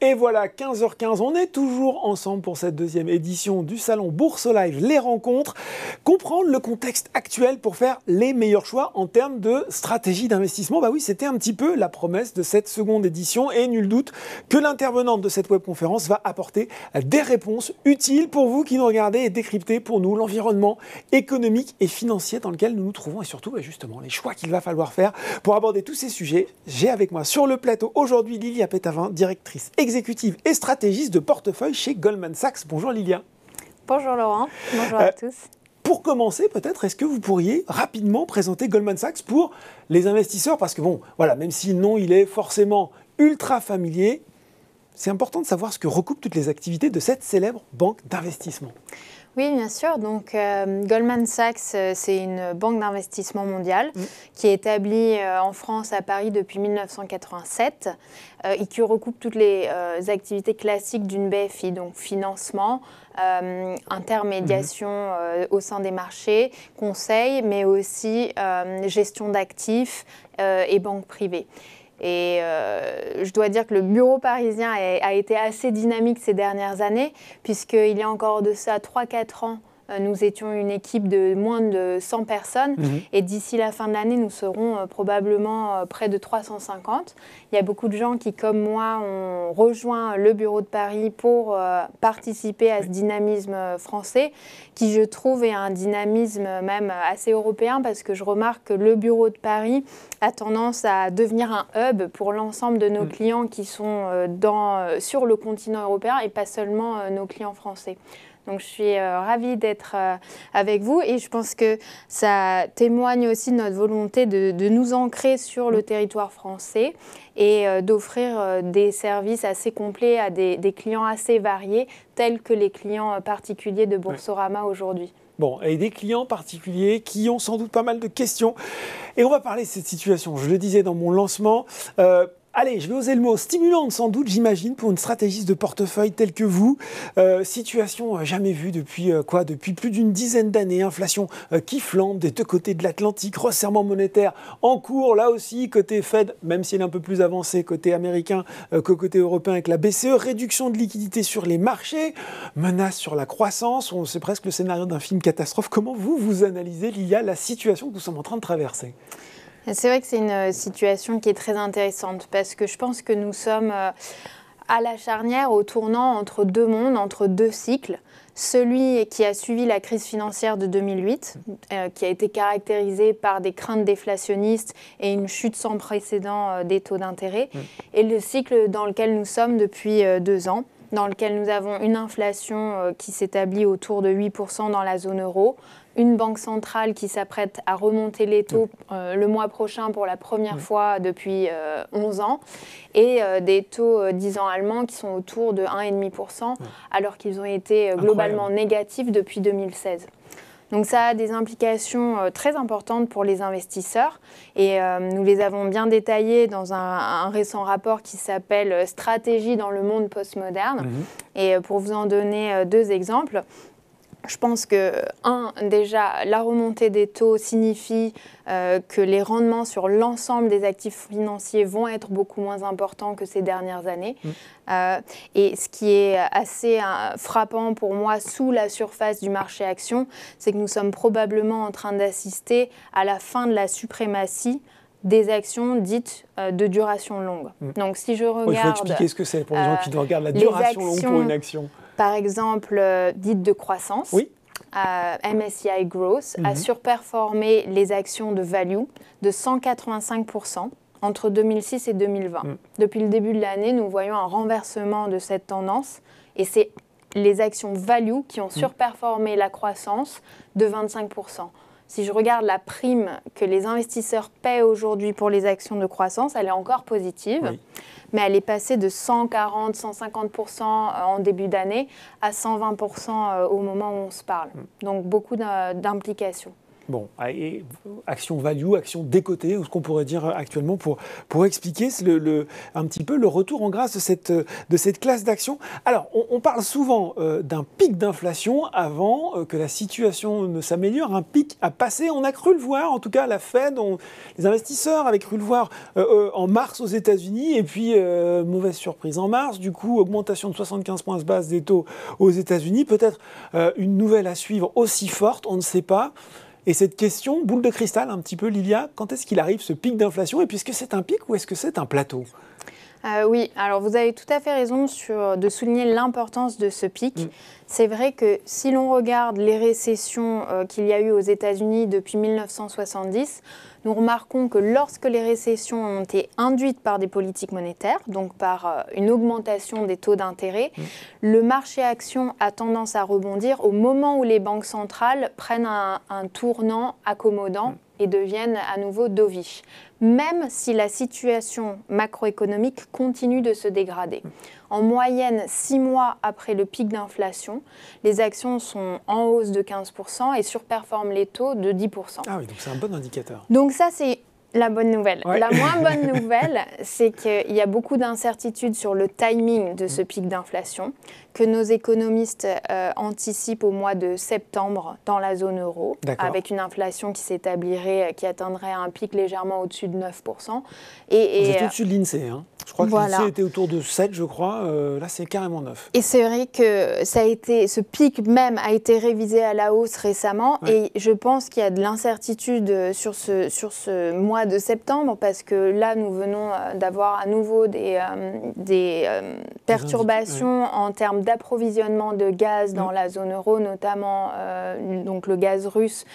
Et voilà, 15h15, on est toujours ensemble pour cette deuxième édition du salon Bourse Live, les rencontres. Comprendre le contexte actuel pour faire les meilleurs choix en termes de stratégie d'investissement. Bah oui, c'était un petit peu la promesse de cette seconde édition et nul doute que l'intervenante de cette webconférence va apporter des réponses utiles pour vous qui nous regardez et décrypter pour nous l'environnement économique et financier dans lequel nous nous trouvons et surtout justement les choix qu'il va falloir faire pour aborder tous ces sujets. J'ai avec moi sur le plateau aujourd'hui Lilia Pétavin, directrice exécutive et stratégiste de portefeuille chez Goldman Sachs. Bonjour Lilia. Bonjour Laurent, bonjour à tous. Pour commencer, peut-être, est-ce que vous pourriez rapidement présenter Goldman Sachs pour les investisseurs? Parce que bon, voilà, même si le nom il est forcément ultra familier, c'est important de savoir ce que recoupent toutes les activités de cette célèbre banque d'investissement. Oui, bien sûr. Donc, Goldman Sachs, c'est une banque d'investissement mondiale qui est établie en France, à Paris, depuis 1987 et qui recoupe toutes les activités classiques d'une BFI, donc financement, intermédiation au sein des marchés, conseil, mais aussi gestion d'actifs et banque privée. Et je dois dire que le bureau parisien a été assez dynamique ces dernières années, puisqu'il y a encore de ça 3-4 ans, nous étions une équipe de moins de 100 personnes et d'ici la fin de l'année, nous serons probablement près de 350. Il y a beaucoup de gens qui, comme moi, ont rejoint le bureau de Paris pour participer à ce dynamisme français, qui, je trouve, est un dynamisme même assez européen, parce que je remarque que le bureau de Paris a tendance à devenir un hub pour l'ensemble de nos clients qui sont sur le continent européen et pas seulement nos clients français. Donc, je suis ravie d'être avec vous et je pense que ça témoigne aussi de notre volonté de nous ancrer sur le territoire français et d'offrir des services assez complets à des clients assez variés, tels que les clients particuliers de Boursorama aujourd'hui. Bon, et des clients particuliers qui ont sans doute pas mal de questions. Et on va parler de cette situation, je le disais dans mon lancement. Allez, je vais oser le mot, stimulante sans doute, j'imagine, pour une stratégiste de portefeuille telle que vous. Situation jamais vue depuis plus d'une dizaine d'années. Inflation qui flambe des deux côtés de l'Atlantique. Resserrement monétaire en cours, là aussi, côté Fed, même si elle est un peu plus avancée côté américain que côté européen avec la BCE. Réduction de liquidité sur les marchés. Menace sur la croissance. C'est presque le scénario d'un film catastrophe. Comment vous analysez, Lilia, la situation que nous sommes en train de traverser ? C'est vrai que c'est une situation qui est très intéressante parce que je pense que nous sommes à la charnière, au tournant entre deux mondes, entre deux cycles. Celui qui a suivi la crise financière de 2008, qui a été caractérisé par des craintes déflationnistes et une chute sans précédent des taux d'intérêt, et le cycle dans lequel nous sommes depuis 2 ans, dans lequel nous avons une inflation qui s'établit autour de 8% dans la zone euro, une banque centrale qui s'apprête à remonter les taux le mois prochain pour la première fois depuis 11 ans, et des taux 10 ans allemands qui sont autour de 1,5%, alors qu'ils ont été globalement négatifs depuis 2016. Donc ça a des implications très importantes pour les investisseurs et nous les avons bien détaillées dans un récent rapport qui s'appelle « Stratégie dans le monde postmoderne ». Et pour vous en donner 2 exemples, je pense que, déjà, la remontée des taux signifie que les rendements sur l'ensemble des actifs financiers vont être beaucoup moins importants que ces dernières années. Et ce qui est assez frappant pour moi sous la surface du marché action, c'est que nous sommes probablement en train d'assister à la fin de la suprématie des actions dites de duration longue. Donc, si je regarde... Il faut expliquer ce que c'est pour les gens qui regardent la duration longue pour une action. Par exemple, dite de croissance, MSCI Growth a surperformé les actions de value de 185% entre 2006 et 2020. Depuis le début de l'année, nous voyons un renversement de cette tendance et c'est les actions value qui ont surperformé la croissance de 25%. Si je regarde la prime que les investisseurs paient aujourd'hui pour les actions de croissance, elle est encore positive, mais elle est passée de 140-150% en début d'année à 120% au moment où on se parle. Donc beaucoup d'implications. Bon, et action value, action décotée, ou ce qu'on pourrait dire actuellement pour expliquer un petit peu le retour en grâce de cette classe d'action. Alors, on parle souvent d'un pic d'inflation avant que la situation ne s'améliore. Un pic à passer, on a cru le voir, en tout cas la Fed, les investisseurs avaient cru le voir en mars aux États-Unis, et puis mauvaise surprise en mars, du coup augmentation de 75 points de base des taux aux États-Unis, peut-être une nouvelle à suivre aussi forte, on ne sait pas. Et cette question, boule de cristal un petit peu, Lilia, quand est-ce qu'il arrive ce pic d'inflation? Et puis est-ce que c'est un pic ou est-ce que c'est un plateau? Oui, alors vous avez tout à fait raison de souligner l'importance de ce pic. C'est vrai que si l'on regarde les récessions qu'il y a eu aux États-Unis depuis 1970, nous remarquons que lorsque les récessions ont été induites par des politiques monétaires, donc par une augmentation des taux d'intérêt, le marché action a tendance à rebondir au moment où les banques centrales prennent un tournant accommodant et deviennent à nouveau dovish, même si la situation macroéconomique continue de se dégrader. En moyenne, 6 mois après le pic d'inflation, les actions sont en hausse de 15% et surperforment les taux de 10%. Ah oui, donc c'est un bon indicateur. Donc ça, c'est la bonne nouvelle. Ouais. La moins bonne nouvelle, c'est qu'il y a beaucoup d'incertitudes sur le timing de ce pic d'inflation, que nos économistes anticipent au mois de septembre dans la zone euro, avec une inflation qui s'établirait, qui atteindrait un pic légèrement au-dessus de 9%. Vous êtes au-dessus de l'INSEE, hein. Je crois que l'INSEE était autour de 7, je crois. Là, c'est carrément 9. Et c'est vrai que ce pic même a été révisé à la hausse récemment. Ouais. Et je pense qu'il y a de l'incertitude sur ce mois de septembre, parce que là, nous venons d'avoir à nouveau des perturbations en termes d'approvisionnement de gaz dans la zone euro, notamment donc le gaz russe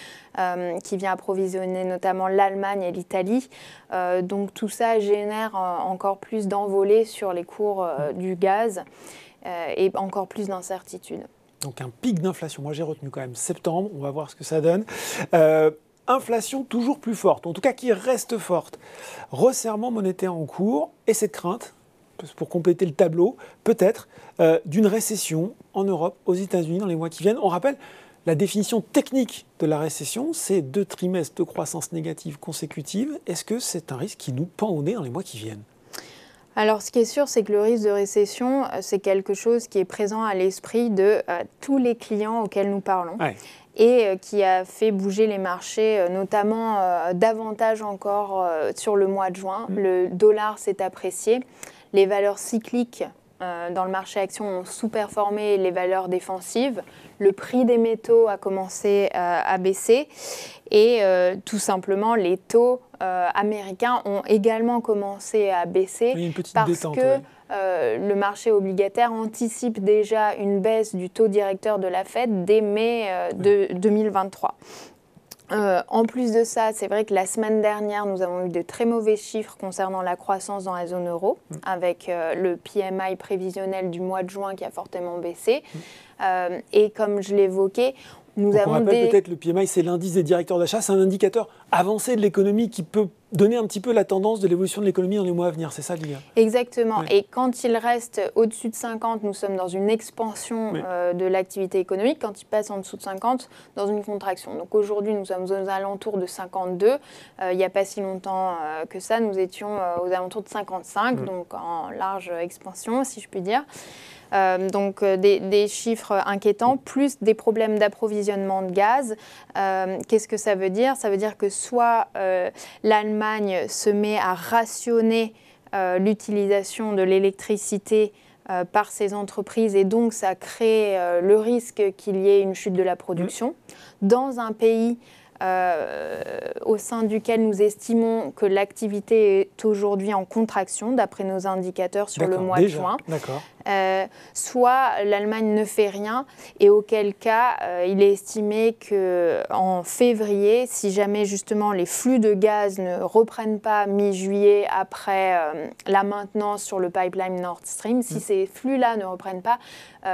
qui vient approvisionner notamment l'Allemagne et l'Italie. Donc tout ça génère encore plus d'envolées sur les cours du gaz et encore plus d'incertitudes. Donc un pic d'inflation, moi j'ai retenu quand même septembre, on va voir ce que ça donne. Inflation toujours plus forte, en tout cas qui reste forte. Resserrement monétaire en cours et cette crainte, pour compléter le tableau, peut-être d'une récession en Europe, aux États-Unis dans les mois qui viennent. On rappelle, la définition technique de la récession, c'est 2 trimestres de croissance négative consécutive. Est-ce que c'est un risque qui nous pend au nez dans les mois qui viennent? Alors, ce qui est sûr, c'est que le risque de récession, c'est quelque chose qui est présent à l'esprit de tous les clients auxquels nous parlons. Ouais. Et qui a fait bouger les marchés, notamment davantage encore sur le mois de juin. Le dollar s'est apprécié. Les valeurs cycliques dans le marché action ont sous-performé les valeurs défensives. Le prix des métaux a commencé à baisser. Et tout simplement, les taux américains ont également commencé à baisser. Il y a une petite parce détente, que le marché obligataire anticipe déjà une baisse du taux directeur de la Fed dès mai 2023. En plus de ça, c'est vrai que la semaine dernière, nous avons eu de très mauvais chiffres concernant la croissance dans la zone euro, avec le PMI prévisionnel du mois de juin qui a fortement baissé. Et comme je l'évoquais, nous avons peut-être le PMI, c'est l'indice des directeurs d'achat, c'est un indicateur avancé de l'économie qui peut donner un petit peu la tendance de l'évolution de l'économie dans les mois à venir, c'est ça, Lilia? Exactement. Ouais. Et quand il reste au-dessus de 50, nous sommes dans une expansion de l'activité économique. Quand il passe en dessous de 50, dans une contraction. Donc aujourd'hui, nous sommes aux alentours de 52. Il n'y a pas si longtemps que ça, nous étions aux alentours de 55, donc en large expansion, si je puis dire. Donc des chiffres inquiétants, plus des problèmes d'approvisionnement de gaz. Qu'est-ce que ça veut dire? Ça veut dire que soit l'Allemagne se met à rationner l'utilisation de l'électricité par ces entreprises, et donc ça crée le risque qu'il y ait une chute de la production. Dans un pays au sein duquel nous estimons que l'activité est aujourd'hui en contraction, d'après nos indicateurs sur le mois de juin. Soit l'Allemagne ne fait rien, et auquel cas il est estimé qu'en février, si jamais justement les flux de gaz ne reprennent pas mi-juillet après la maintenance sur le pipeline Nord Stream, si ces flux-là ne reprennent pas,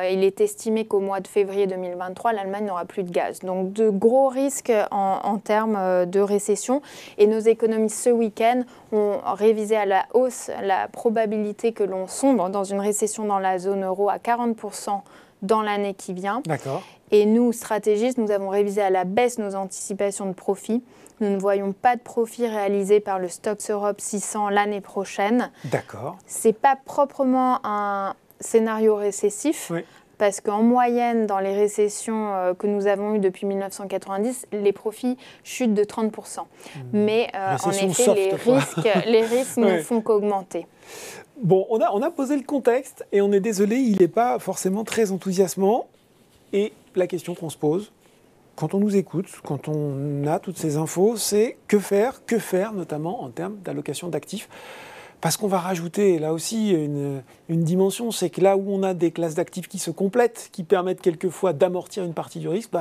il est estimé qu'au mois de février 2023, l'Allemagne n'aura plus de gaz. Donc de gros risques en termes de récession. Et nos économistes ce week-end ont révisé à la hausse la probabilité que l'on sombre dans une récession dans la zone euro à 40% dans l'année qui vient. D'accord. Et nous, stratégistes, nous avons révisé à la baisse nos anticipations de profit. Nous ne voyons pas de profit réalisé par le Stoxx Europe 600 l'année prochaine. D'accord. Ce n'est pas proprement un scénario récessif. Oui. Parce qu'en moyenne, dans les récessions que nous avons eues depuis 1990, les profits chutent de 30%. Mais en effet, soft, les risques ne font qu'augmenter. Bon, on a posé le contexte et on est désolé, il n'est pas forcément très enthousiasmant. Et la question qu'on se pose, quand on nous écoute, quand on a toutes ces infos, c'est que faire notamment en termes d'allocation d'actifs. Parce qu'on va rajouter là aussi une dimension, c'est que là où on a des classes d'actifs qui se complètent, qui permettent quelquefois d'amortir une partie du risque,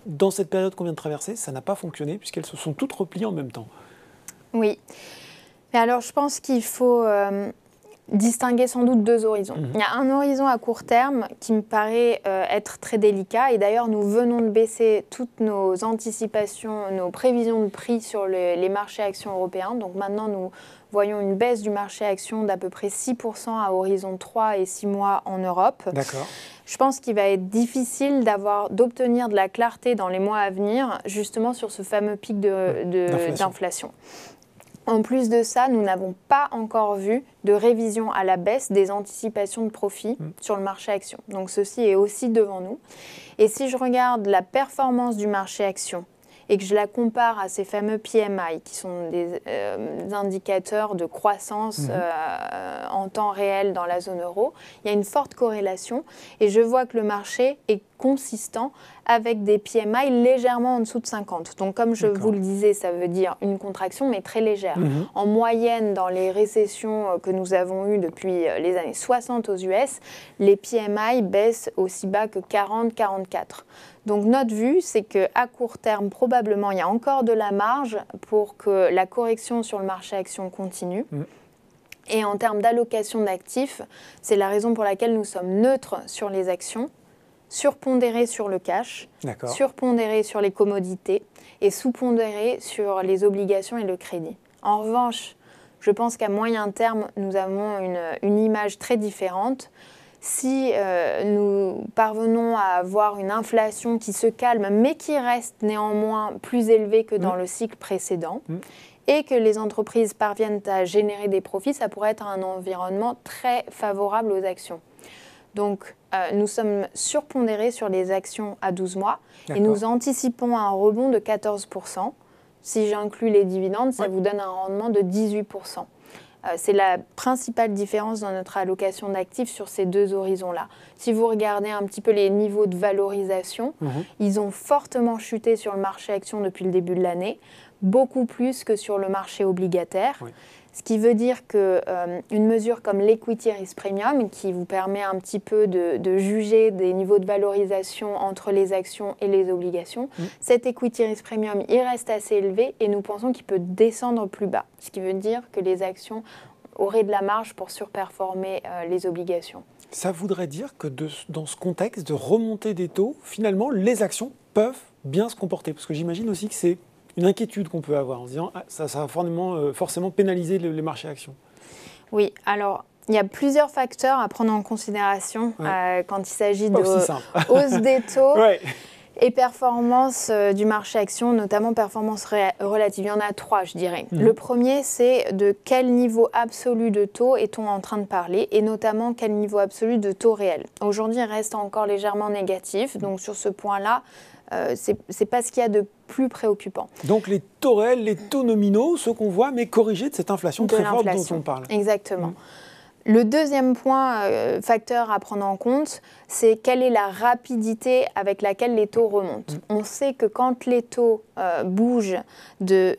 dans cette période qu'on vient de traverser, ça n'a pas fonctionné puisqu'elles se sont toutes repliées en même temps. Oui. Mais alors je pense qu'il faut distinguer sans doute deux horizons. Il y a un horizon à court terme qui me paraît être très délicat. Et d'ailleurs, nous venons de baisser toutes nos anticipations, nos prévisions de prix sur les marchés actions européens. Donc maintenant, nous voyons une baisse du marché actions d'à peu près 6% à horizon 3 et 6 mois en Europe. D'accord. Je pense qu'il va être difficile d'obtenir de la clarté dans les mois à venir, justement sur ce fameux pic d'inflation. En plus de ça, nous n'avons pas encore vu de révision à la baisse des anticipations de profit sur le marché action. Donc ceci est aussi devant nous. Et si je regarde la performance du marché action et que je la compare à ces fameux PMI, qui sont des indicateurs de croissance en temps réel dans la zone euro, il y a une forte corrélation. Et je vois que le marché est consistant avec des PMI légèrement en dessous de 50. Donc comme je vous le disais, ça veut dire une contraction, mais très légère. En moyenne, dans les récessions que nous avons eues depuis les années 60 aux US, les PMI baissent aussi bas que 40-44. Donc notre vue, c'est qu'à court terme, probablement, il y a encore de la marge pour que la correction sur le marché action continue. Et en termes d'allocation d'actifs, c'est la raison pour laquelle nous sommes neutres sur les actions, surpondérés sur le cash, surpondérés sur les commodités et sous-pondérés sur les obligations et le crédit. En revanche, je pense qu'à moyen terme, nous avons une image très différente. Si nous parvenons à avoir une inflation qui se calme, mais qui reste néanmoins plus élevée que dans le cycle précédent, et que les entreprises parviennent à générer des profits, ça pourrait être un environnement très favorable aux actions. Donc, nous sommes surpondérés sur les actions à 12 mois et nous anticipons un rebond de 14%. Si j'inclus les dividendes, ça vous donne un rendement de 18%. C'est la principale différence dans notre allocation d'actifs sur ces deux horizons-là. Si vous regardez un petit peu les niveaux de valorisation, ils ont fortement chuté sur le marché action depuis le début de l'année, beaucoup plus que sur le marché obligataire. Ce qui veut dire qu'une mesure comme l'Equity Risk Premium, qui vous permet un petit peu de juger des niveaux de valorisation entre les actions et les obligations, cet Equity Risk Premium, il reste assez élevé et nous pensons qu'il peut descendre plus bas. Ce qui veut dire que les actions auraient de la marge pour surperformer les obligations. Ça voudrait dire que dans ce contexte de remontée des taux, finalement, les actions peuvent bien se comporter. Parce que j'imagine aussi que c'est une inquiétude qu'on peut avoir en se disant ça va forcément pénaliser les marchés actions. Oui, alors il y a plusieurs facteurs à prendre en considération quand il s'agit de hausse des taux et performance du marché action, notamment performance relative. Il y en a trois, je dirais. Le premier, c'est de quel niveau absolu de taux est-on en train de parler et notamment quel niveau absolu de taux réel. Aujourd'hui, il reste encore légèrement négatif, donc sur ce point-là, c'est pas ce qu'il y a de plus préoccupant. Donc les taux réels, les taux nominaux, ceux qu'on voit, mais corrigés de cette inflation très forte dont on parle. Exactement. Le deuxième facteur à prendre en compte, c'est quelle est la rapidité avec laquelle les taux remontent. On sait que quand les taux bougent de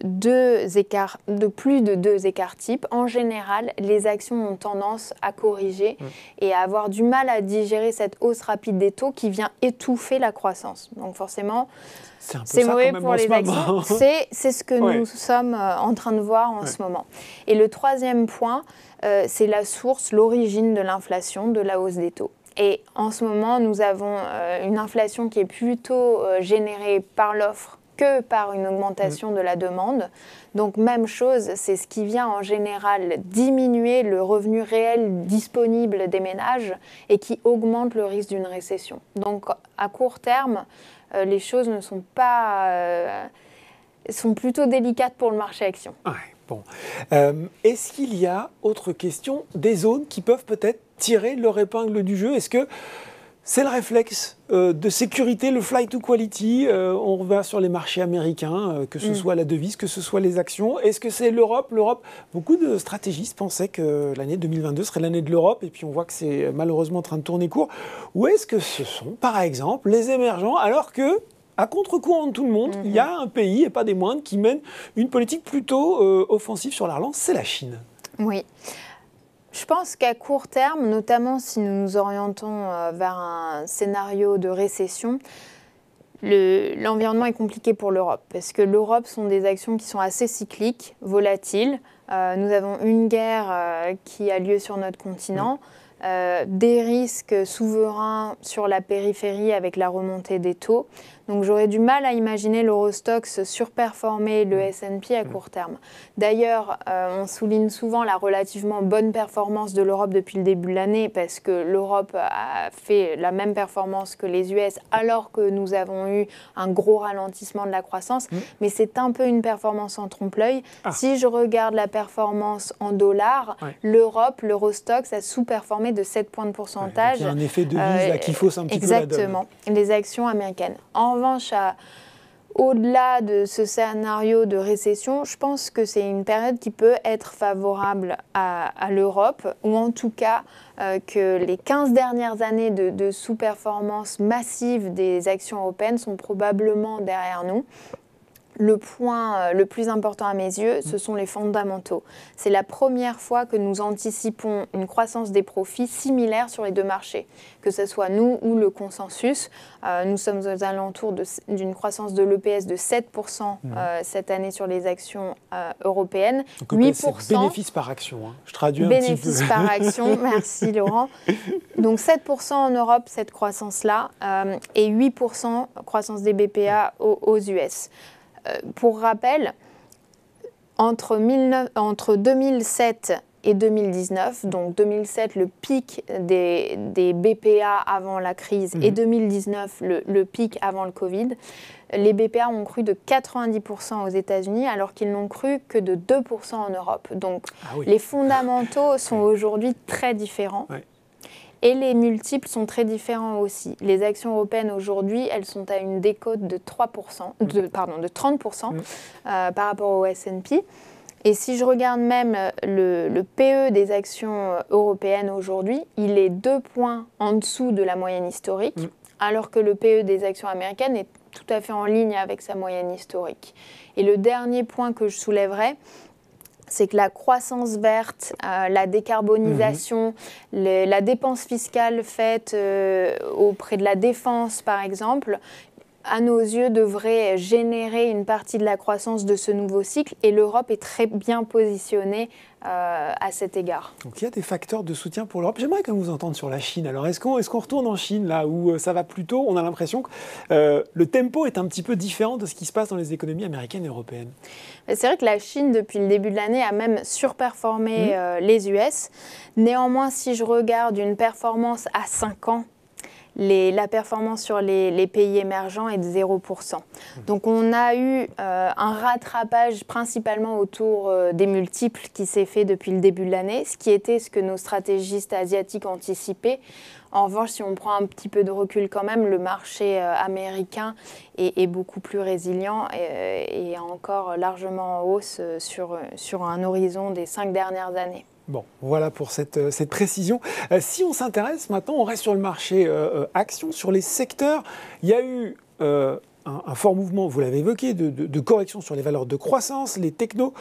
plus de 2 écarts types, en général, les actions ont tendance à corriger et à avoir du mal à digérer cette hausse rapide des taux qui vient étouffer la croissance. Donc forcément, c'est mauvais pour les actions. C'est ce que nous sommes en train de voir en ce moment. Et le troisième point, c'est la source, l'origine de l'inflation, de la hausse des taux. Et en ce moment, nous avons une inflation qui est plutôt générée par l'offre que par une augmentation de la demande. Donc même chose, c'est ce qui vient en général diminuer le revenu réel disponible des ménages et qui augmente le risque d'une récession. Donc à court terme, les choses ne sont pas... sont plutôt délicates pour le marché action. Ouais, bon. Est-ce qu'il y a, autre question, des zones qui peuvent peut-être tirer leur épingle du jeu? Est-ce que c'est le réflexe de sécurité, le flight to quality? On va sur les marchés américains, que ce soit la devise, que ce soit les actions. Est-ce que c'est l'Europe? Beaucoup de stratégistes pensaient que l'année 2022 serait l'année de l'Europe, et puis on voit que c'est malheureusement en train de tourner court. Ou est-ce que ce sont, par exemple, les émergents, alors que, à contre-courant de tout le monde, il y a un pays, et pas des moindres, qui mène une politique plutôt offensive sur la relance, c'est la Chine. Oui. Je pense qu'à court terme, notamment si nous nous orientons vers un scénario de récession, l'environnement est compliqué pour l'Europe. Parce que l'Europe sont des actions qui sont assez cycliques, volatiles. Nous avons une guerre qui a lieu sur notre continent. Des risques souverains sur la périphérie avec la remontée des taux. Donc j'aurais du mal à imaginer l'Eurostoxx surperformer le S&P à court terme. D'ailleurs, on souligne souvent la relativement bonne performance de l'Europe depuis le début de l'année parce que l'Europe a fait la même performance que les US alors que nous avons eu un gros ralentissement de la croissance. Mais c'est un peu une performance en trompe-l'œil. Si je regarde la performance en dollars, l'Europe, l'Eurostoxx a sous-performé de 7 points de pourcentage. Il y a un effet de devise là qui fausse un petit peu la donne. Exactement, les actions américaines. En revanche, au-delà de ce scénario de récession, je pense que c'est une période qui peut être favorable à l'Europe, ou en tout cas que les 15 dernières années de sous-performance massive des actions européennes sont probablement derrière nous. Le point le plus important à mes yeux, ce sont les fondamentaux. C'est la première fois que nous anticipons une croissance des profits similaire sur les deux marchés, que ce soit nous ou le consensus. Nous sommes aux alentours d'une croissance de l'EPS de 7% cette année sur les actions européennes. Donc, 8%. Bénéfice par action, hein. Je traduis un petit peu. Bénéfice par action, merci Laurent. Donc 7% en Europe, cette croissance-là, et 8% croissance des BPA aux US. Pour rappel, entre 2007 et 2019, donc 2007 le pic des BPA avant la crise et 2019 le pic avant le Covid, les BPA ont cru de 90% aux États-Unis alors qu'ils n'ont cru que de 2% en Europe. Donc les fondamentaux sont aujourd'hui très différents. Et les multiples sont très différents aussi. Les actions européennes aujourd'hui, elles sont à une décote de 30% par rapport au S&P. Et si je regarde même le PE des actions européennes aujourd'hui, il est 2 points en dessous de la moyenne historique, alors que le PE des actions américaines est tout à fait en ligne avec sa moyenne historique. Et le dernier point que je soulèverais, c'est que la croissance verte, la décarbonisation, la dépense fiscale faite auprès de la défense, par exemple, à nos yeux, devrait générer une partie de la croissance de ce nouveau cycle. Et l'Europe est très bien positionnée à cet égard. Donc il y a des facteurs de soutien pour l'Europe. J'aimerais quand même vous entendre sur la Chine. Alors est-ce qu'on retourne en Chine, là où ça va plutôt? On a l'impression que le tempo est un petit peu différent de ce qui se passe dans les économies américaines et européennes. C'est vrai que la Chine, depuis le début de l'année, a même surperformé les US. Néanmoins, si je regarde une performance à 5 ans, la performance sur les pays émergents est de 0%. Donc on a eu un rattrapage principalement autour des multiples qui s'est fait depuis le début de l'année, ce qui était ce que nos stratégistes asiatiques anticipaient. En revanche, si on prend un petit peu de recul quand même, le marché américain est beaucoup plus résilient et encore largement en hausse sur un horizon des 5 dernières années. Bon, voilà pour cette précision. Si on s'intéresse maintenant, on reste sur le marché action, sur les secteurs. Il y a eu un fort mouvement, vous l'avez évoqué, de correction sur les valeurs de croissance, les technos,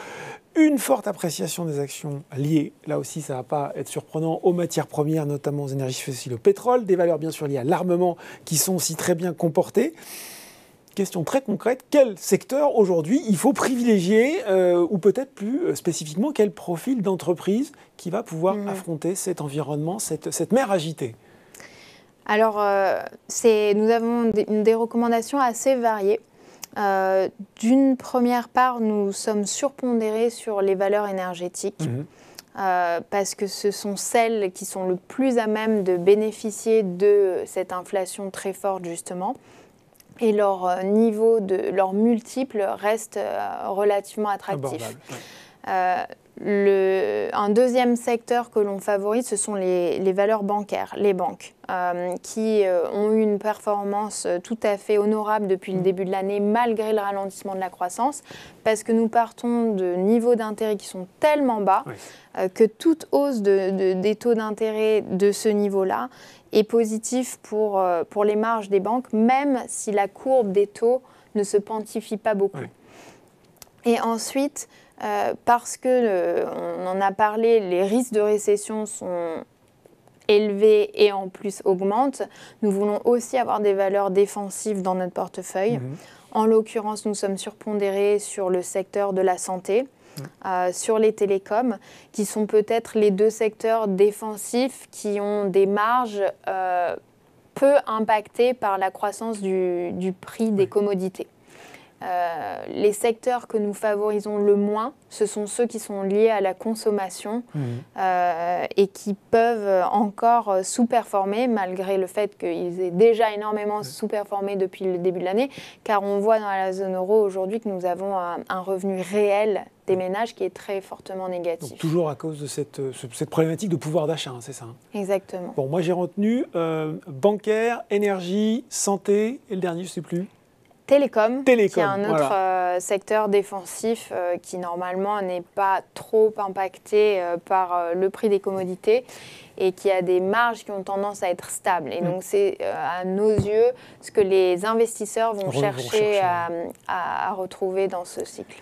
une forte appréciation des actions liées, là aussi ça ne va pas être surprenant, aux matières premières, notamment aux énergies fossiles, au pétrole, des valeurs bien sûr liées à l'armement qui sont aussi très bien comportées. Question très concrète, quel secteur aujourd'hui il faut privilégier ou peut-être plus spécifiquement quel profil d'entreprise qui va pouvoir affronter cet environnement, cette mer agitée? Alors, nous avons des recommandations assez variées. D'une première part, nous sommes surpondérés sur les valeurs énergétiques. Parce que ce sont celles qui sont le plus à même de bénéficier de cette inflation très forte justement. Et leur niveau, leur multiple reste relativement attractif. Un deuxième secteur que l'on favorise, ce sont les valeurs bancaires, les banques, qui ont eu une performance tout à fait honorable depuis le début de l'année, malgré le ralentissement de la croissance, parce que nous partons de niveaux d'intérêt qui sont tellement bas que toute hausse des taux d'intérêt de ce niveau-là est positif pour les marges des banques, même si la courbe des taux ne se quantifie pas beaucoup. Et ensuite, parce qu'on en a parlé, les risques de récession sont élevés et en plus augmentent, nous voulons aussi avoir des valeurs défensives dans notre portefeuille. En l'occurrence, nous sommes surpondérés sur le secteur de la santé, sur les télécoms, qui sont peut-être les deux secteurs défensifs qui ont des marges peu impactées par la croissance du prix des commodités. Les secteurs que nous favorisons le moins, ce sont ceux qui sont liés à la consommation et qui peuvent encore sous-performer, malgré le fait qu'ils aient déjà énormément sous-performé depuis le début de l'année, car on voit dans la zone euro aujourd'hui que nous avons un revenu réel des ménages qui est très fortement négatif. Donc toujours à cause de cette problématique de pouvoir d'achat, c'est ça? Exactement. Bon, moi j'ai retenu bancaire, énergie, santé, et le dernier, je ne sais plus. Télécom, qui est un autre secteur défensif qui normalement n'est pas trop impacté par le prix des commodités et qui a des marges qui ont tendance à être stables. Et donc c'est à nos yeux ce que les investisseurs vont chercher à retrouver dans ce cycle.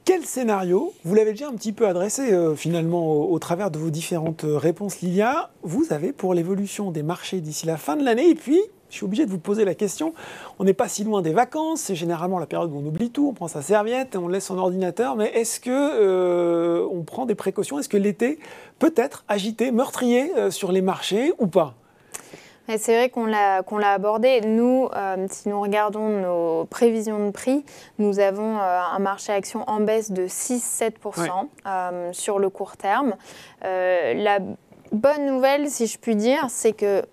Quel scénario, vous l'avez déjà un petit peu adressé finalement au travers de vos différentes réponses, Lilia, vous avez pour l'évolution des marchés d'ici la fin de l'année? Et puis, je suis obligé de vous poser la question, on n'est pas si loin des vacances, c'est généralement la période où on oublie tout, on prend sa serviette, on laisse son ordinateur, mais est-ce que on prend des précautions? Est-ce que l'été peut être agité, meurtrier sur les marchés ou pas? C'est vrai qu'on l'a abordé. Nous, si nous regardons nos prévisions de prix, nous avons un marché action en baisse de 6-7% sur le court terme. La bonne nouvelle, si je puis dire, c'est que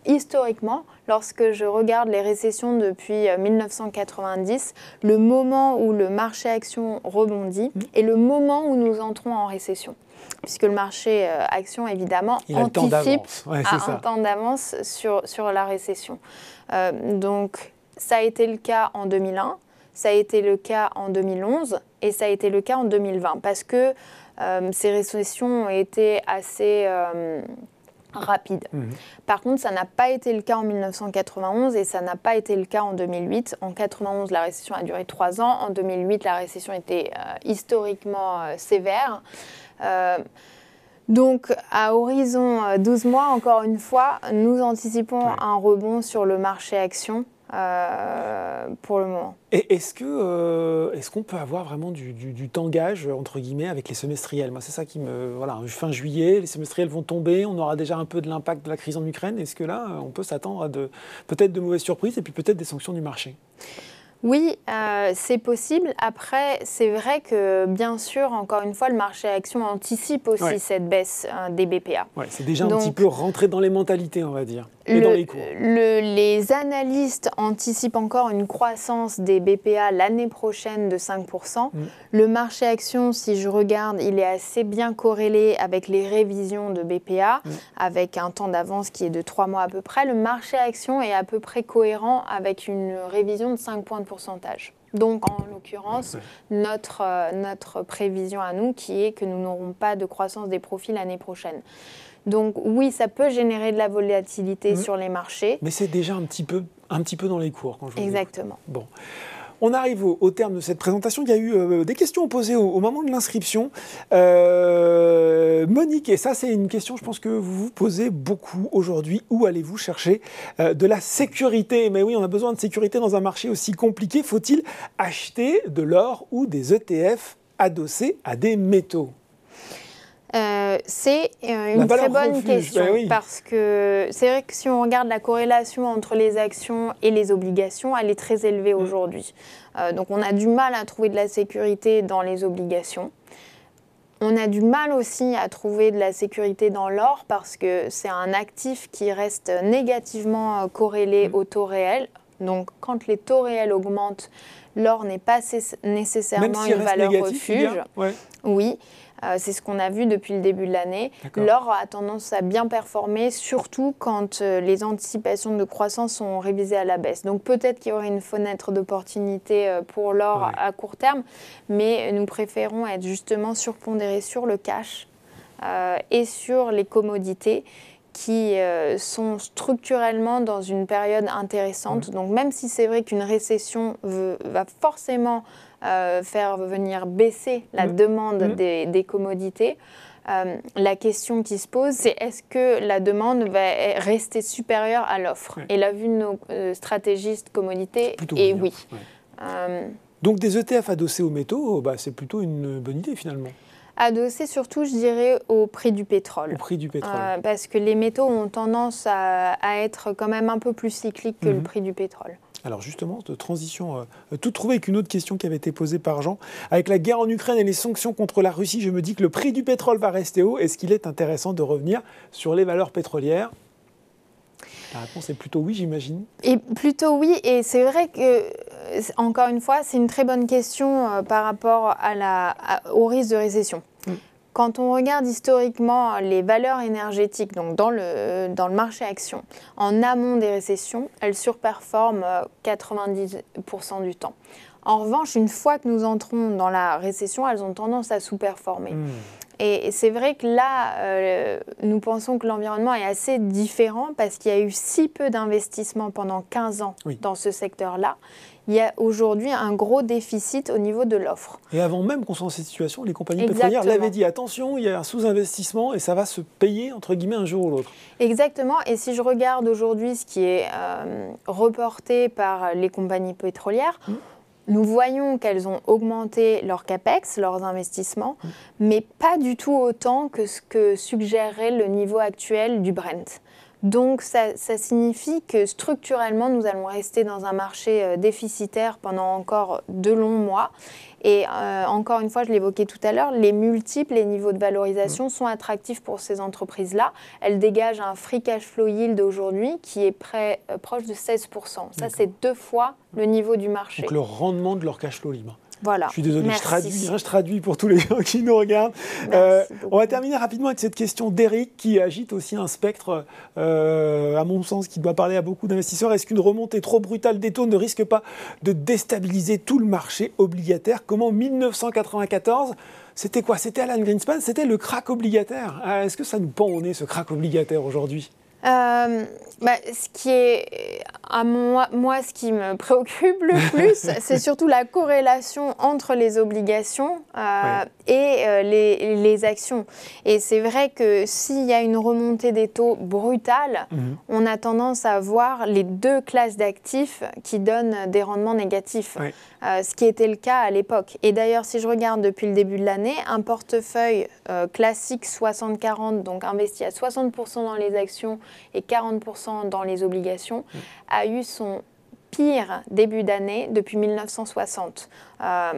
historiquement, lorsque je regarde les récessions depuis 1990, le moment où le marché action rebondit est le moment où nous entrons en récession. Puisque le marché action, évidemment, anticipe un temps d'avance sur la récession. Donc, ça a été le cas en 2001, ça a été le cas en 2011 et ça a été le cas en 2020. Parce que ces récessions ont été assez rapide. Par contre, ça n'a pas été le cas en 1991 et ça n'a pas été le cas en 2008. En 1991, la récession a duré 3 ans. En 2008, la récession était historiquement sévère. Donc, à horizon 12 mois, encore une fois, nous anticipons un rebond sur le marché action pour le moment. Et est-ce qu'on peut avoir vraiment du tangage, entre guillemets, avec les semestriels? Moi, c'est ça qui me... Voilà, fin juillet, les semestriels vont tomber, on aura déjà un peu de l'impact de la crise en Ukraine. Est-ce que là, on peut s'attendre à peut-être de mauvaises surprises et puis peut-être des sanctions du marché? Oui, c'est possible. Après, c'est vrai que, bien sûr, encore une fois, le marché action anticipe aussi cette baisse des BPA. Ouais, c'est déjà un petit peu rentré dans les mentalités, on va dire, et dans les cours. Les analystes anticipent encore une croissance des BPA l'année prochaine de 5%. Le marché action, si je regarde, il est assez bien corrélé avec les révisions de BPA, avec un temps d'avance qui est de 3 mois à peu près. Le marché action est à peu près cohérent avec une révision de 5 points de pourcentage. Donc, en l'occurrence, notre prévision à nous, qui est que nous n'aurons pas de croissance des profits l'année prochaine. Donc, oui, ça peut générer de la volatilité sur les marchés. Mais c'est déjà un petit peu dans les cours quand je vous Exactement. Bon. On arrive au terme de cette présentation. Il y a eu des questions posées au moment de l'inscription. Monique, et ça c'est une question je pense que vous vous posez beaucoup aujourd'hui. Où allez-vous chercher de la sécurité? Mais oui, on a besoin de sécurité dans un marché aussi compliqué. Faut-il acheter de l'or ou des ETF adossés à des métaux? C'est une très bonne question, parce que c'est vrai que si on regarde la corrélation entre les actions et les obligations, elle est très élevée aujourd'hui. Donc on a du mal à trouver de la sécurité dans les obligations. On a du mal aussi à trouver de la sécurité dans l'or, parce que c'est un actif qui reste négativement corrélé au taux réel. Donc quand les taux réels augmentent, l'or n'est pas nécessairement une valeur refuge. Ouais. Oui. C'est ce qu'on a vu depuis le début de l'année. L'or a tendance à bien performer, surtout quand les anticipations de croissance sont révisées à la baisse. Donc peut-être qu'il y aurait une fenêtre d'opportunité pour l'or à court terme, mais nous préférons être justement surpondérés sur le cash et sur les commodités qui sont structurellement dans une période intéressante. Donc même si c'est vrai qu'une récession va forcément faire venir baisser la demande des commodités, la question qui se pose, c'est est-ce que la demande va rester supérieure à l'offre? Et la vue de nos stratégistes commodités est oui. Donc des ETF adossés aux métaux, c'est plutôt une bonne idée finalement. Adossé surtout, je dirais, au prix du pétrole. Au prix du pétrole. Parce que les métaux ont tendance à être quand même un peu plus cycliques que le prix du pétrole. Alors justement, de transition, tout trouvé avec une autre question qui avait été posée par Jean. Avec la guerre en Ukraine et les sanctions contre la Russie, je me dis que le prix du pétrole va rester haut. Est-ce qu'il est intéressant de revenir sur les valeurs pétrolières? La réponse est plutôt oui, j'imagine. Et plutôt oui, et c'est vrai que, encore une fois, c'est une très bonne question par rapport au risque de récession. Quand on regarde historiquement les valeurs énergétiques, donc dans le marché action, en amont des récessions, elles surperforment 90% du temps. En revanche, une fois que nous entrons dans la récession, elles ont tendance à sous-performer. Et c'est vrai que là, nous pensons que l'environnement est assez différent parce qu'il y a eu si peu d'investissements pendant 15 ans dans ce secteur-là. Il y a aujourd'hui un gros déficit au niveau de l'offre. Et avant même qu'on soit dans cette situation, les compagnies pétrolières l'avaient dit, attention, il y a un sous-investissement et ça va se payer, entre guillemets, un jour ou l'autre. Exactement. Et si je regarde aujourd'hui ce qui est reporté par les compagnies pétrolières, nous voyons qu'elles ont augmenté leur capex, leurs investissements, mais pas du tout autant que ce que suggérerait le niveau actuel du Brent. Donc ça signifie que structurellement, nous allons rester dans un marché déficitaire pendant encore de longs mois. Et encore une fois, je l'évoquais tout à l'heure, les multiples, les niveaux de valorisation sont attractifs pour ces entreprises-là. Elles dégagent un free cash flow yield aujourd'hui qui est proche de 16%. Ça, c'est 2 fois le niveau du marché. Donc le rendement de leur cash flow libre. Voilà. Je suis désolé, je traduis pour tous les gens qui nous regardent. On va terminer rapidement avec cette question d'Eric qui agite aussi un spectre, à mon sens, qui doit parler à beaucoup d'investisseurs. Est-ce qu'une remontée trop brutale des taux ne risque pas de déstabiliser tout le marché obligataire? Comme en 1994, c'était quoi? C'était Alan Greenspan, c'était le crack obligataire. Est-ce que ça nous pend au nez, ce crack obligataire aujourd'hui? Ce qui est, à moi, ce qui me préoccupe le plus, c'est surtout la corrélation entre les obligations et les actions. Et c'est vrai que s'il y a une remontée des taux brutale, on a tendance à voir les 2 classes d'actifs qui donnent des rendements négatifs, ce qui était le cas à l'époque. Et d'ailleurs, si je regarde depuis le début de l'année, un portefeuille classique 60-40, donc investi à 60% dans les actions et 40% dans les obligations, a eu son pire début d'année depuis 1960 à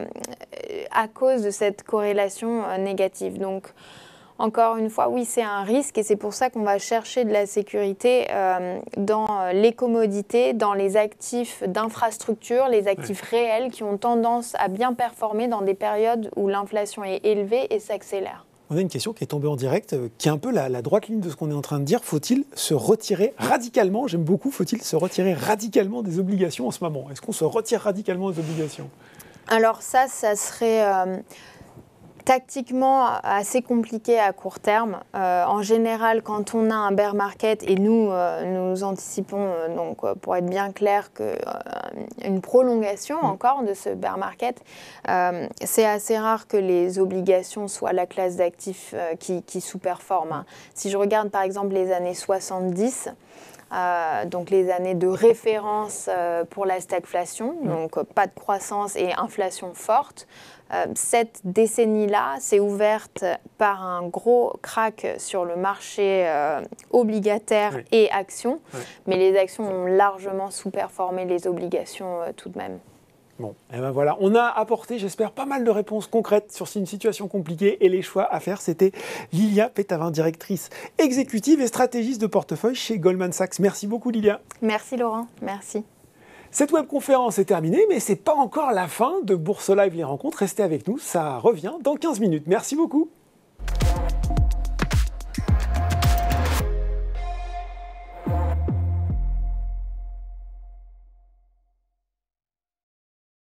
cause de cette corrélation négative. Donc, encore une fois, oui, c'est un risque et c'est pour ça qu'on va chercher de la sécurité dans les commodités, dans les actifs d'infrastructure, les actifs réels qui ont tendance à bien performer dans des périodes où l'inflation est élevée et s'accélère. On a une question qui est tombée en direct, qui est un peu la droite ligne de ce qu'on est en train de dire. Faut-il se retirer radicalement, j'aime beaucoup, faut-il se retirer radicalement des obligations en ce moment? Est-ce qu'on se retire radicalement des obligations? Alors ça serait tactiquement assez compliqué à court terme. En général, quand on a un bear market, et nous anticipons, pour être bien clair, une prolongation encore de ce bear market, c'est assez rare que les obligations soient la classe d'actifs qui sous-performe. Si je regarde par exemple les années 70, donc les années de référence pour la stagflation, donc pas de croissance et inflation forte. Cette décennie-là s'est ouverte par un gros crack sur le marché obligataire et actions, mais les actions ont largement sous-performé les obligations tout de même. Bon, et ben voilà, on a apporté, j'espère, pas mal de réponses concrètes sur une situation compliquée et les choix à faire. C'était Lilia Pétavin, directrice exécutive et stratégiste de portefeuille chez Goldman Sachs. Merci beaucoup, Lilia. Merci, Laurent. Merci. Cette webconférence est terminée, mais ce n'est pas encore la fin de Bourse Live les rencontres. Restez avec nous, ça revient dans 15 minutes. Merci beaucoup.